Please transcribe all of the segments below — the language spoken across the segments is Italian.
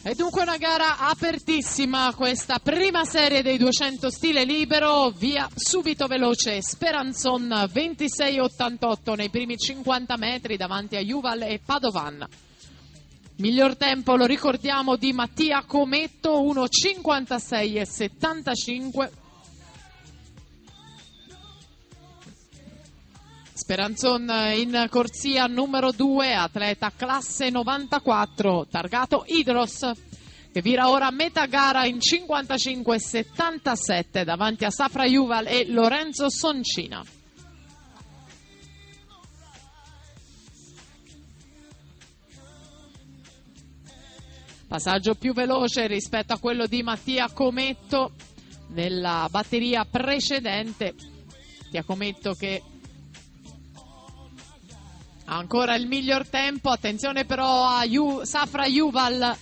E dunque una gara apertissima, questa prima serie dei 200 stile libero, via subito veloce Speranzon 26,88 nei primi 50 metri davanti a Juval e Padovan. Miglior tempo, lo ricordiamo, di Mattia Cometto, 1,56,75. Speranzon in corsia numero 2, atleta classe 94, targato Idros, che vira ora metà gara in 55,77 davanti a Safra Juval e Lorenzo Soncina. Passaggio più veloce rispetto a quello di Mattia Cometto nella batteria precedente. Mattia Cometto che ancora il miglior tempo, attenzione però a Safra Juval,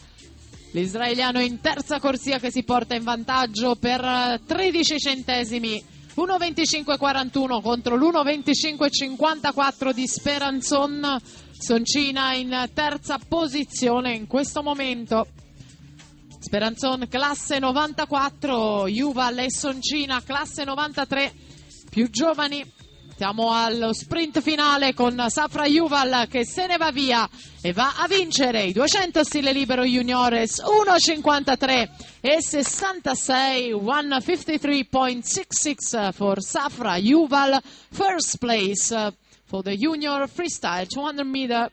l'israeliano in terza corsia che si porta in vantaggio per 13 centesimi, 1,25,41 contro l'1,25,54 di Speranzon. Soncina in terza posizione in questo momento. Speranzon classe 94, Juval e Soncina classe 93, più giovani. Siamo allo sprint finale con Safra Juval che se ne va via e va a vincere i 200 stile libero juniores, 1,53 e 66, 153.66 for Safra Juval, first place for the junior freestyle 200 meter